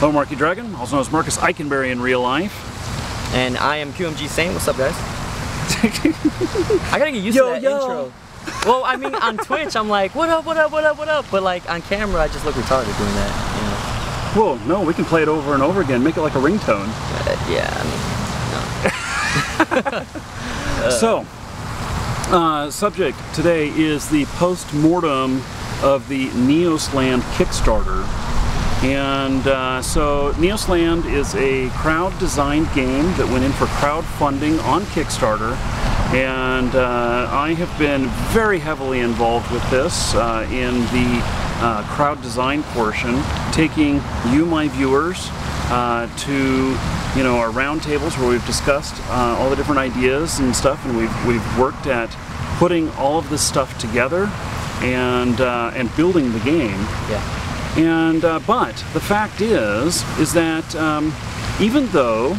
Hello, Markee Dragon, also known as Marcus Eikenberry in real life. And I am QMGSaint. What's up, guys? I gotta get used to that intro. Well, I mean, on Twitch, I'm like, what up, what up, what up, what up? But like on camera, I just look retarded doing that, you know? Whoa, no, we can play it over and over again, make it like a ringtone. Yeah, I mean, no. So, subject today is the post-mortem of the Neosland Kickstarter. And so Neosland is a crowd-designed game that went in for crowdfunding on Kickstarter, and I have been very heavily involved with this in the crowd design portion, taking you, my viewers, to our roundtables where we've discussed all the different ideas and stuff, and we've worked at putting all of this stuff together and building the game. Yeah. And but the fact is that even though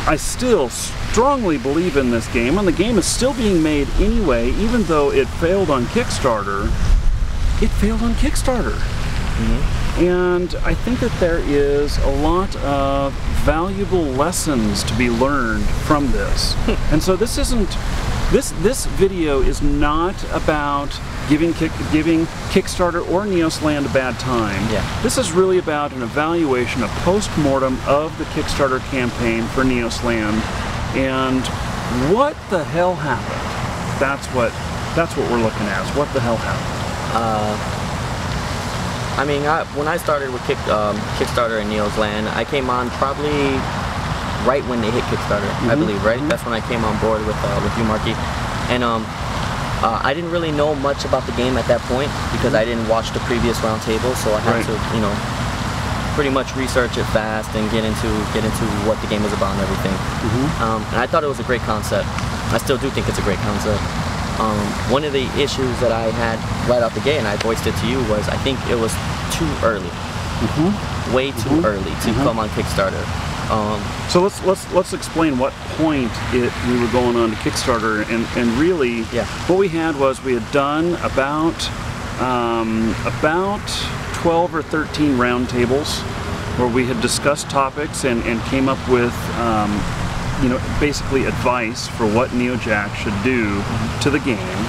I still strongly believe in this game, and the game is still being made anyway, even though it failed on Kickstarter, it failed on Kickstarter. Mm-hmm. And I think that there is a lot of valuable lessons to be learned from this. And so this isn't, this video is not about giving Kickstarter or Neosland a bad time. Yeah. This is really about an evaluation, a post-mortem of the Kickstarter campaign for Neosland, and what the hell happened. That's what we're looking at, is what the hell happened. I mean, when I started with Kickstarter and Neosland, I came on probably right when they hit Kickstarter, I believe, right? That's when I came on board with you, Markee. And I didn't really know much about the game at that point because I didn't watch the previous roundtable, so I had to, pretty much research it fast and get into what the game is about and everything. And I thought it was a great concept. I still do think it's a great concept. One of the issues that I had right out the gate, and I voiced it to you, was I think it was too early, way too early to come on Kickstarter. So let's explain what point we were going on to Kickstarter, and really what we had was we had done about 12 or 13 roundtables where we had discussed topics and came up with basically advice for what NeoJack should do to the game.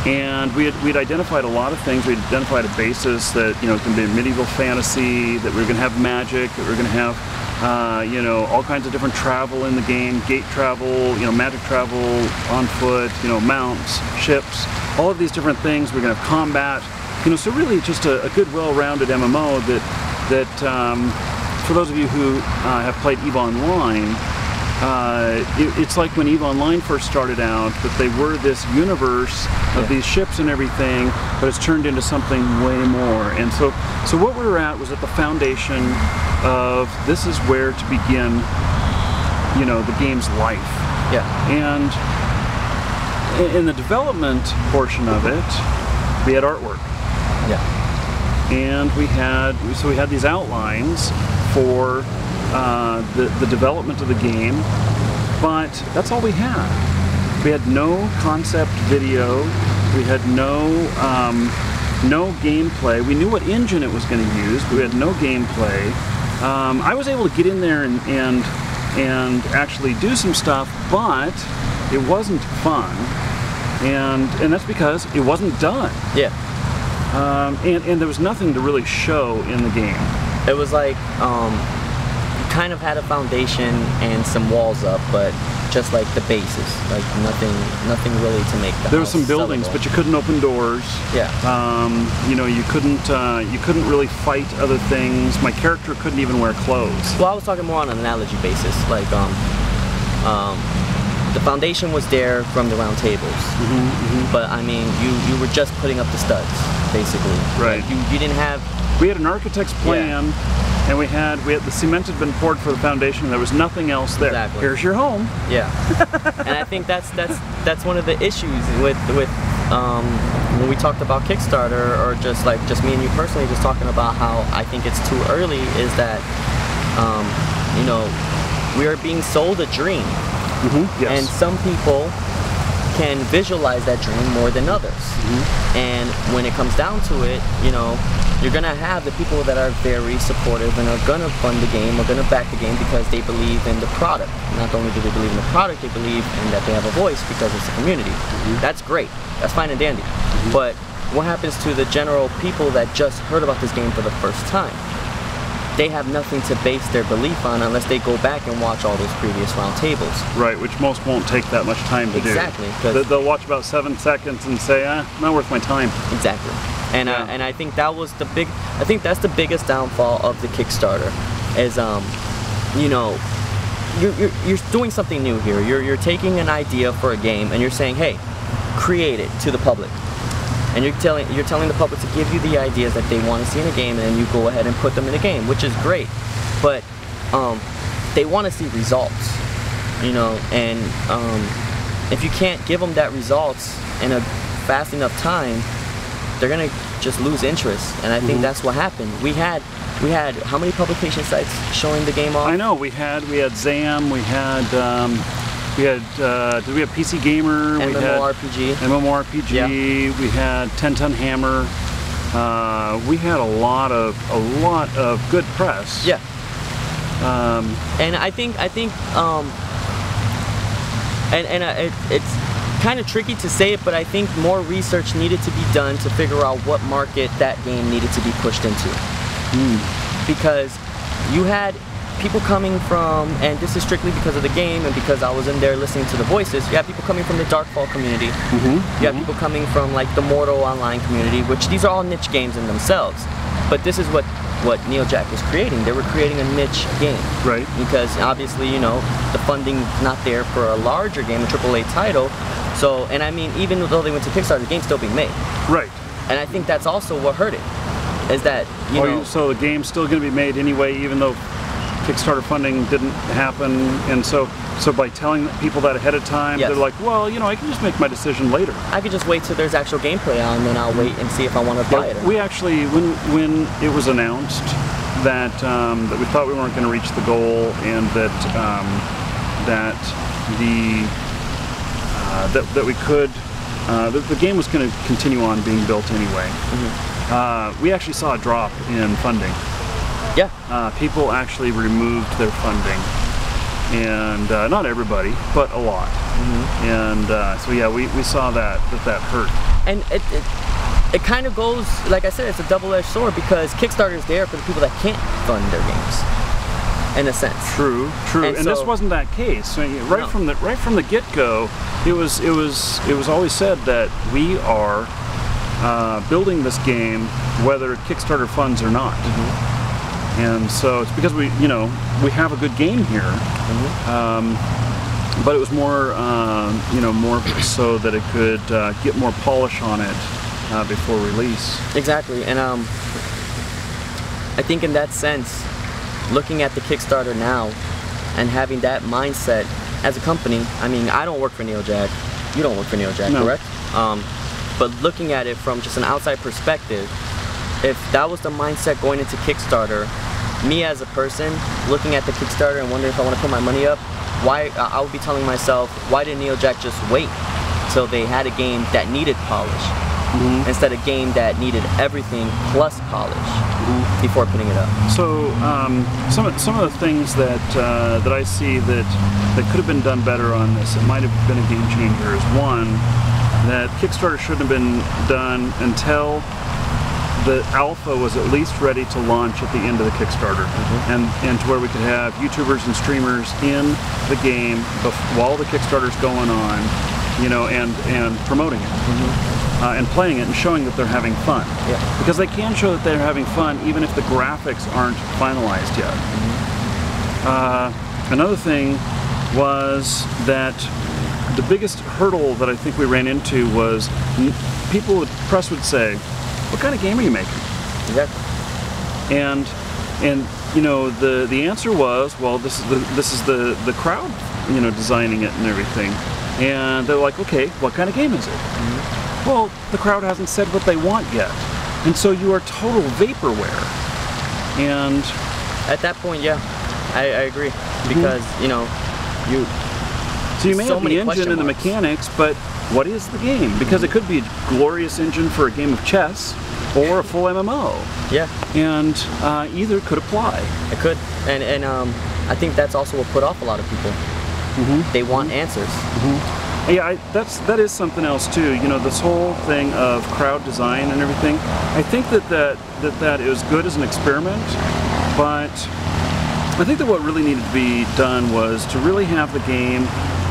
And we'd identified a lot of things. We'd identified a basis that it can be a medieval fantasy, that we were going to have magic, that we were going to have all kinds of different travel in the game, gate travel, magic travel, on foot, mounts, ships, all of these different things. We're going to have combat, so really just a good, well-rounded MMO that for those of you who have played EVE Online, it's like when EVE Online first started out, that they were this universe of these ships and everything, but it's turned into something way more. And so what we were at was at the foundation of this is where to begin, the game's life. Yeah. And in the development portion of it, we had artwork. Yeah. And we had these outlines for the development of the game, but that's all we had. We had no concept video. We had no gameplay. We knew what engine it was going to use, but we had no gameplay. I was able to get in there and actually do some stuff, but it wasn't fun, and that's because it wasn't done. Yeah. And there was nothing to really show in the game. It was like you kind of had a foundation and some walls up, but just like the basis, like nothing really to make the There were some buildings, sellable. but you couldn't open doors. Yeah. You couldn't really fight other things. My character couldn't even wear clothes. Well, I was talking more on an analogy basis, like the foundation was there from the round tables, but I mean, you were just putting up the studs, basically. Right. Like, you didn't have. We had an architect's plan, and we had the cement had been poured for the foundation. And there was nothing else there. Exactly. Here's your home. Yeah. And I think that's one of the issues with when we talked about Kickstarter, or just me and you personally, just talking about how I think it's too early, is that we are being sold a dream. Yes. And some people can visualize that dream more than others. And when it comes down to it, you know, you're gonna have the people that are very supportive and are gonna fund the game, are gonna back the game because they believe in the product. Not only do they believe in the product, they believe in that they have a voice because it's a community. That's great. That's fine and dandy. But what happens to the general people that just heard about this game for the first time? They have nothing to base their belief on unless they go back and watch all those previous round tables. Right, which most won't take that much time to do. Exactly. They'll watch about 7 seconds and say, not worth my time. Exactly. And and I think that was the big. I think that's the biggest downfall of the Kickstarter, is you know, you're doing something new here. You're taking an idea for a game and you're saying, hey, create it to the public. And you're telling the public to give you the ideas that they want to see in a game, and then you go ahead and put them in a game, which is great. But they want to see results, you know. And if you can't give them that results in a fast enough time, they're gonna just lose interest. And I think that's what happened. We had how many publication sites showing the game off? I know we had ZAM, we had did we have PC Gamer? MMORPG. MMORPG. Yeah. We had 10 Ton Hammer. We had a lot of good press. Yeah. And I think it's kind of tricky to say it, but I think more research needed to be done to figure out what market that game needed to be pushed into. Because you had people coming from, and this is strictly because of the game and because I was in there listening to the voices, you have people coming from the Darkfall community. You have people coming from like the Mortal Online community, which these are all niche games in themselves. But this is what Neojack was creating. They were creating a niche game. Right. Because obviously, you know, the funding's not there for a larger game, a AAA title. So, and I mean, even though they went to Kickstarter, the game's still being made. Right. And I think that's also what hurt it, is that, you know... So the game's still going to be made anyway, even though Kickstarter funding didn't happen, and so by telling people that ahead of time, they're like, well, you know, I can just make my decision later. I could just wait till there's actual gameplay on, and then I'll wait and see if I want to buy it. We actually, when it was announced that that we thought we weren't going to reach the goal, and that that we could, the game was going to continue on being built anyway. We actually saw a drop in funding. Yeah. People actually removed their funding, and not everybody, but a lot. And so yeah, we saw that hurt. And it kind of goes, like I said, it's a double-edged sword, because Kickstarter is there for the people that can't fund their games, in a sense. True. And so, this wasn't that case. I mean, right from the get-go, it was always said that we are building this game whether Kickstarter funds or not. And so it's because we have a good game here, but it was more, more so that it could get more polish on it before release. Exactly, and I think in that sense, looking at the Kickstarter now and having that mindset as a company, I mean, I don't work for Neojack, you don't work for Neojack, correct? But looking at it from just an outside perspective, if that was the mindset going into Kickstarter, me as a person looking at the Kickstarter and wondering if I want to put my money up, I would be telling myself, why did Neojack just wait till they had a game that needed polish, instead of a game that needed everything plus polish before putting it up? So some of the things that I see that could have been done better on this, it might have been a game changer, is one, that Kickstarter shouldn't have been done until the alpha was at least ready to launch at the end of the Kickstarter, and to where we could have YouTubers and streamers in the game while the Kickstarter's going on, you know, and promoting it, and playing it and showing that they're having fun. Because they can show that they're having fun even if the graphics aren't finalized yet. Another thing was that the biggest hurdle that I think we ran into was press would say, what kind of game are you making? And you know, the answer was, well, this is the crowd, you know, designing it and everything. And they're like, okay, what kind of game is it? Well, the crowd hasn't said what they want yet, and so you are total vaporware. And at that point, yeah, I agree, because you know, So you may so have the many engine question and the marks. mechanics, but what is the game? Because it could be a glorious engine for a game of chess or a full MMO. Yeah, And either could apply. it could, and I think that's also what put off a lot of people. They want answers. Yeah, that is something else too. You know, this whole thing of crowd design and everything. I think that is good as an experiment, but I think that what really needed to be done was to really have the game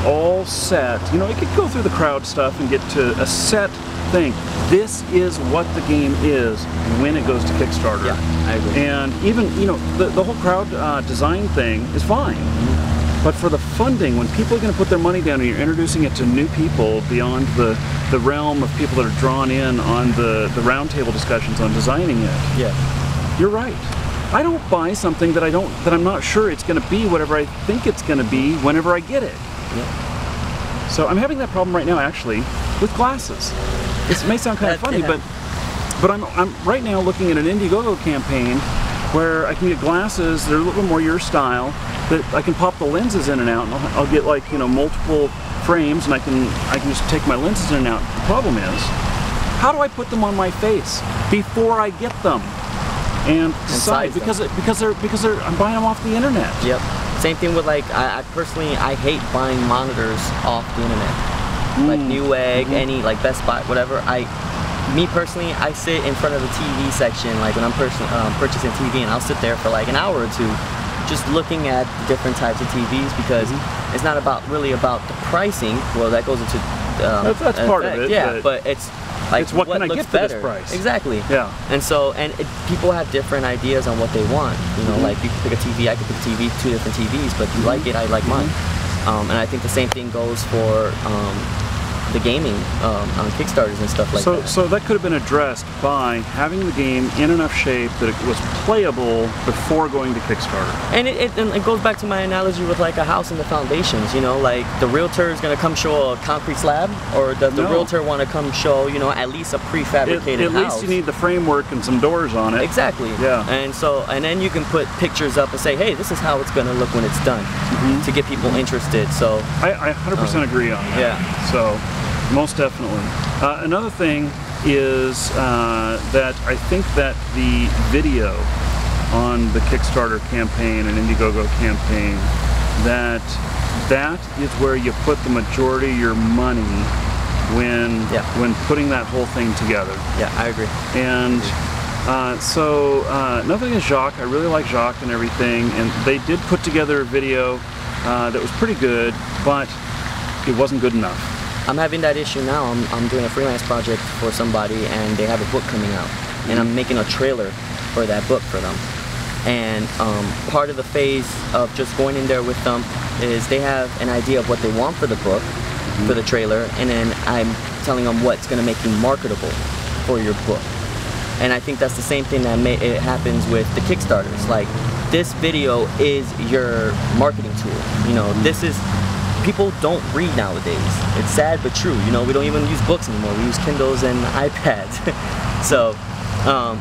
all set. You know, it could go through the crowd stuff and get to a set thing. This is what the game is when it goes to Kickstarter. Yeah, I agree. And even, you know, the whole crowd design thing is fine. But for the funding, when people are going to put their money down and you're introducing it to new people beyond the realm of people that are drawn in on the roundtable discussions on designing it, Yeah. you're right. I don't buy something that I'm not sure it's going to be whatever I think it's going to be whenever I get it. Yeah. So I'm having that problem right now, actually, with glasses. This may sound kind of funny, Yeah. but I'm right now looking at an Indiegogo campaign where I can get glasses that are a little bit more your style, that I can pop the lenses in and out, and I'll get, like, you know, multiple frames, and I can just take my lenses in and out. The problem is, how do I put them on my face before I get them and decide? size them. Because I'm buying them off the internet. Yep. Same thing with, like, I personally hate buying monitors off the internet. Like Newegg, any, like Best Buy, whatever. Me personally, I sit in front of the TV section, like when I'm purchasing TV, and I'll sit there for like an hour or two just looking at different types of TVs, because it's not really about the pricing. Well, that goes into that's part of it. Yeah, but it's like it's what can I looks get for better. this price? Exactly. Yeah. And so, people have different ideas on what they want. You know, like you can pick a TV, I could pick a TV, two different TVs, but if you like it, I like mine. And I think the same thing goes for the gaming on Kickstarters and stuff like that. So that could have been addressed by having the game in enough shape that it was playable before going to Kickstarter. And it goes back to my analogy with like a house and the foundations. You know, like the realtor is going to come show a concrete slab, or does the realtor want to come show, you know, at least a prefabricated house? At least you need the framework and some doors on it. Exactly. Yeah. And then you can put pictures up and say, hey, this is how it's going to look when it's done, to get people interested. So I 100% agree on that. Yeah. So most definitely. Another thing is that I think that the video on the Kickstarter campaign and Indiegogo campaign, that is where you put the majority of your money when putting that whole thing together. Yeah, I agree. And nothing against Jacques. I really like Jacques and everything, and they did put together a video that was pretty good, but it wasn't good enough. I'm having that issue now. I'm doing a freelance project for somebody, and they have a book coming out, and I'm making a trailer for that book for them. And part of the phase of just going in there with them is they have an idea of what they want for the book, for the trailer, and then I'm telling them what's going to make you marketable for your book. And I think that's the same thing that it happens with the Kickstarters. Like, this video is your marketing tool. You know, this is... People don't read nowadays. It's sad but true. You know, we don't even use books anymore. We use Kindles and iPads, so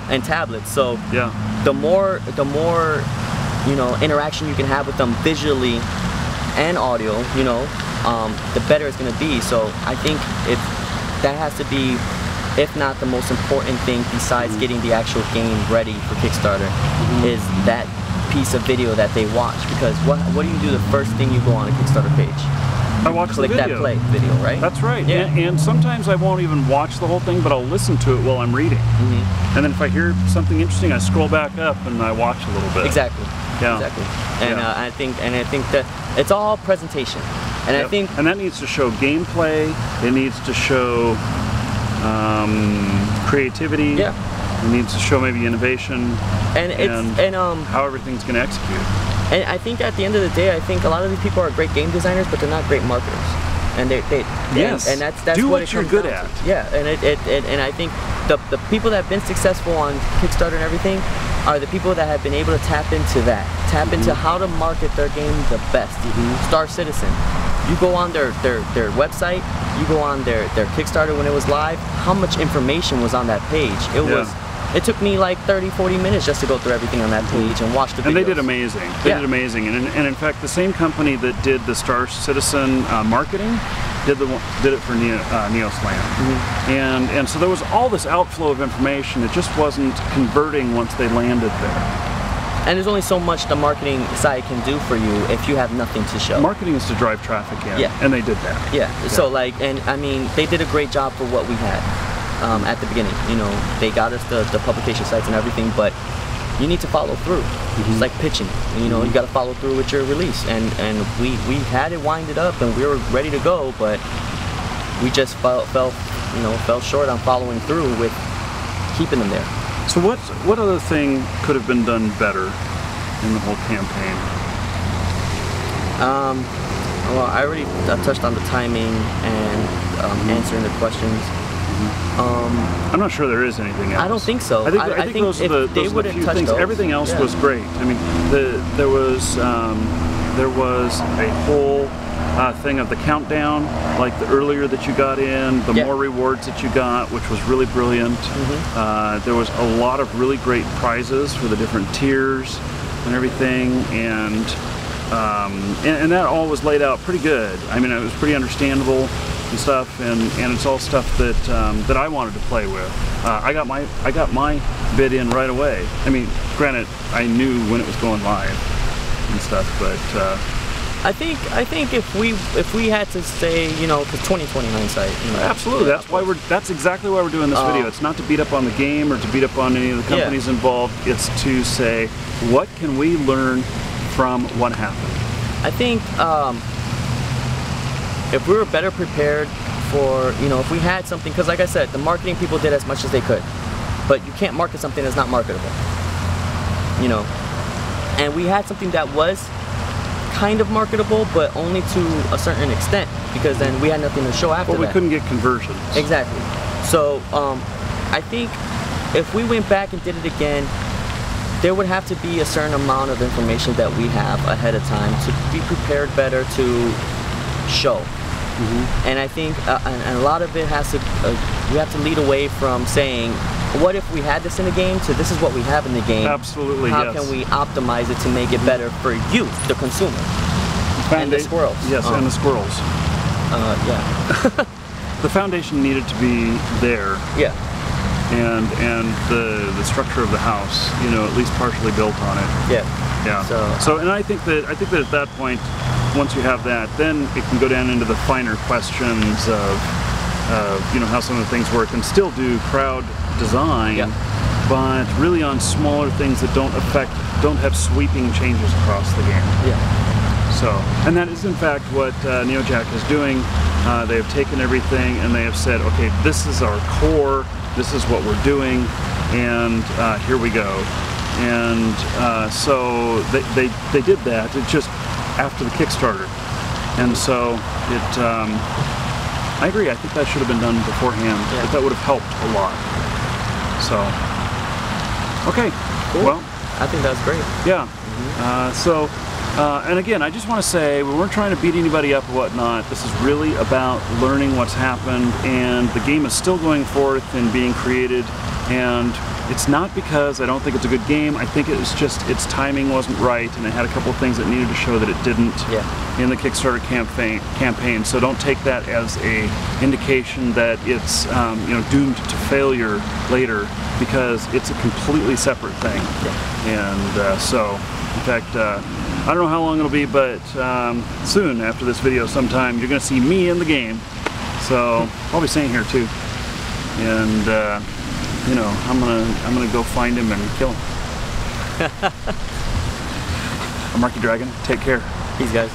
and tablets. So yeah, the more you know, interaction you can have with them visually and audio, you know, the better it's going to be. So I think that has to be, if not the most important thing besides getting the actual game ready for Kickstarter, is that piece of video that they watch. Because what do you do the first thing you go on a Kickstarter page? I watch the video. Click that play video, right? That's right. Yeah. And sometimes I won't even watch the whole thing, but I'll listen to it while I'm reading. And then if I hear something interesting, I scroll back up and I watch a little bit. Exactly. Yeah. Exactly. And I think that it's all presentation. And I think, and that needs to show gameplay. It needs to show creativity. Yeah. It needs to show maybe innovation and how everything's going to execute. And I think at the end of the day, I think a lot of these people are great game designers, but they're not great marketers. And yes, and that's do what what you're good down at. to. Yeah, and I think the people that have been successful on Kickstarter and everything are the people that have been able to tap into that, into how to market their game the best. Star Citizen. You go on their website, you go on their Kickstarter when it was live, how much information was on that page? It was It took me like 30-40 minutes just to go through everything on that page and watch the videos. And they did amazing. They did amazing. And in fact, the same company that did the Star Citizen marketing did it for Neosland. And so there was all this outflow of information. It just wasn't converting once they landed there. And there's only so much the marketing side can do for you if you have nothing to show. Marketing is to drive traffic in, and they did that. Yeah. So like, and I mean, they did a great job for what we had at the beginning. You know, they got us the publication sites and everything, but you need to follow through. It's like pitching. You know, you got to follow through with your release, and we had it winded up and we were ready to go, but we just fell short on following through with keeping them there. So what other thing could have been done better in the whole campaign? Well, I already touched on the timing and answering the questions. I'm not sure there is anything else. I don't think so. I think those are the few things. Everything else was great. I mean, there was a whole thing of the countdown, like the earlier that you got in, the more rewards that you got, which was really brilliant. There was a lot of really great prizes for the different tiers and everything, and that all was laid out pretty good. I mean, it was pretty understandable and stuff, and it's all stuff that that I wanted to play with. I got my bid in right away. I mean, granted, I knew when it was going live and stuff, but I think if we had to say, you know, because 2020 hindsight, you know, absolutely, that's exactly why we're doing this video. It's not to beat up on the game or to beat up on any of the companies involved. It's to say, what can we learn from what happened? I think if we were better prepared for, you know, if we had something, because like I said, the marketing people did as much as they could, but you can't market something that's not marketable, you know. And we had something that was kind of marketable, but only to a certain extent, because then we had nothing to show after that. Well, we couldn't get conversions. Exactly. So I think if we went back and did it again, there would have to be a certain amount of information that we have ahead of time to be prepared better to show. And I think and a lot of it has to, we have to lead away from saying, what if we had this in the game, to this is what we have in the game. Absolutely, How can we optimize it to make it better for you, the consumer? And the squirrels. Yes, and the squirrels. Yeah. The foundation needed to be there. Yeah. And the structure of the house, you know, at least partially built on it. Yeah. Yeah. So and I think that at that point, once you have that, then it can go down into the finer questions of you know, how some of the things work, and still do crowd design, but really on smaller things that don't have sweeping changes across the game. Yeah. So, and that is in fact what NeoJack is doing. They have taken everything and they have said, okay, this is our core, this is what we're doing, and here we go. And so they did that. It's just after the Kickstarter, and so it. I agree. I think that should have been done beforehand. But that would have helped a lot. So, okay. Cool. Well, I think that's great. Yeah. And again, I just want to say, we weren't trying to beat anybody up or whatnot. This is really about learning what's happened, and the game is still going forth and being created. And it's not because I don't think it's a good game. I think it was just its timing wasn't right, and it had a couple of things that needed to show that it didn't in the Kickstarter campaign. So don't take that as a indication that it's you know, doomed to failure later, because it's a completely separate thing. And so, in fact, I don't know how long it'll be, but soon after this video, sometime you're going to see me in the game. So I'll be staying here too, and. You know, I'm gonna go find him and kill him. I'm Markee Dragon. Take care. Peace, guys.